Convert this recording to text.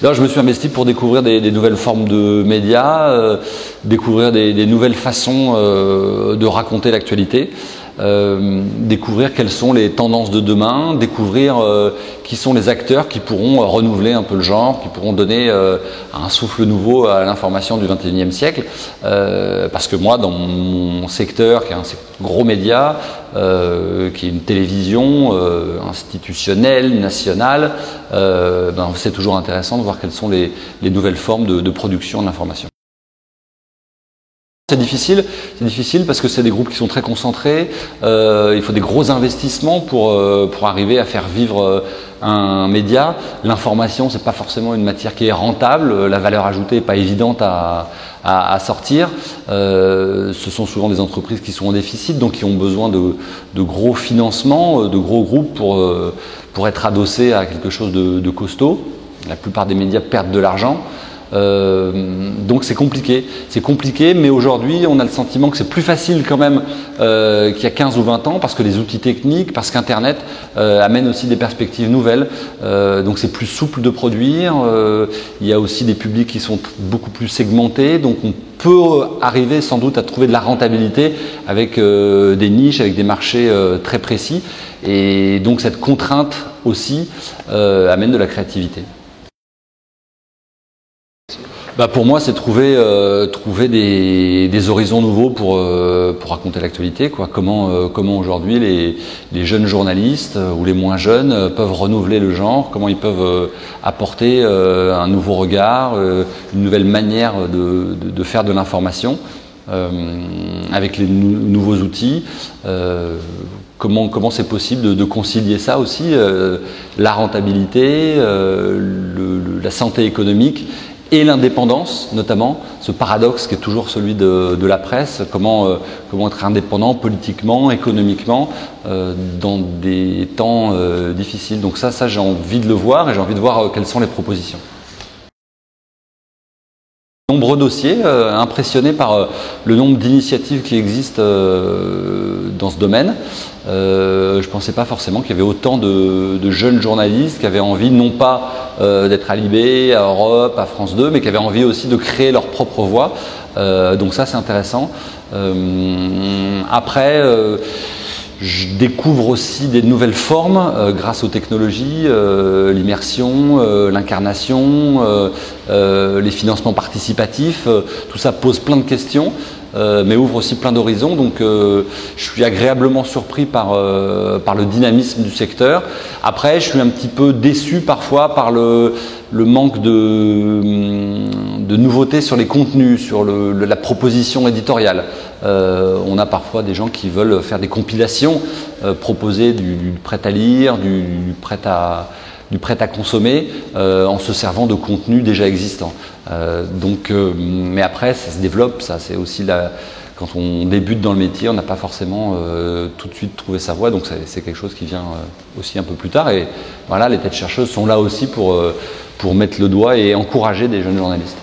Là, je me suis investi pour découvrir des nouvelles formes de médias, découvrir des nouvelles façons de raconter l'actualité, découvrir quelles sont les tendances de demain, découvrir qui sont les acteurs qui pourront renouveler un peu le genre, qui pourront donner un souffle nouveau à l'information du XXIe siècle. Parce que moi, dans mon secteur, qui est un gros média, qui est une télévision institutionnelle, nationale, c'est toujours intéressant de voir quelles sont les nouvelles formes de production de l'information. C'est difficile parce que c'est des groupes qui sont très concentrés, il faut des gros investissements pour arriver à faire vivre un média. L'information, c'est pas forcément une matière qui est rentable, la valeur ajoutée n'est pas évidente à sortir. Ce sont souvent des entreprises qui sont en déficit, donc qui ont besoin de gros financements, de gros groupes pour être adossés à quelque chose de costaud. La plupart des médias perdent de l'argent. Donc c'est compliqué, mais aujourd'hui on a le sentiment que c'est plus facile quand même qu'il y a 15 ou 20 ans, parce que les outils techniques, parce qu'Internet amène aussi des perspectives nouvelles, donc c'est plus souple de produire, il y a aussi des publics qui sont beaucoup plus segmentés, donc on peut arriver sans doute à trouver de la rentabilité avec des niches, avec des marchés très précis, et donc cette contrainte aussi amène de la créativité. Pour moi, c'est trouver des horizons nouveaux pour raconter l'actualité. Comment aujourd'hui les jeunes journalistes ou les moins jeunes peuvent renouveler le genre, comment ils peuvent apporter un nouveau regard, une nouvelle manière de faire de l'information avec les nouveaux outils. Comment c'est possible de concilier ça aussi, la rentabilité, la santé économique et l'indépendance, notamment, ce paradoxe qui est toujours celui de la presse, comment être indépendant politiquement, économiquement, dans des temps difficiles. Donc ça j'ai envie de le voir, et j'ai envie de voir quelles sont les propositions. Nombreux dossiers, impressionnés par le nombre d'initiatives qui existent dans ce domaine. Je ne pensais pas forcément qu'il y avait autant de jeunes journalistes qui avaient envie, non pas d'être à Libé, à Europe, à France 2, mais qui avaient envie aussi de créer leur propre voix. Donc ça, c'est intéressant. Après, je découvre aussi des nouvelles formes grâce aux technologies, l'immersion, l'incarnation, les financements participatifs. Tout ça pose plein de questions, mais ouvre aussi plein d'horizons. Donc je suis agréablement surpris par le dynamisme du secteur. Après, je suis un petit peu déçu parfois par le manque de nouveautés sur les contenus, sur la proposition éditoriale. On a parfois des gens qui veulent faire des compilations, proposer du prêt à lire, du prêt à consommer, en se servant de contenus déjà existants. Mais après, ça se développe, ça c'est aussi quand on débute dans le métier, on n'a pas forcément tout de suite trouvé sa voie, donc c'est quelque chose qui vient aussi un peu plus tard. Et voilà, les têtes chercheuses sont là aussi pour mettre le doigt et encourager des jeunes journalistes.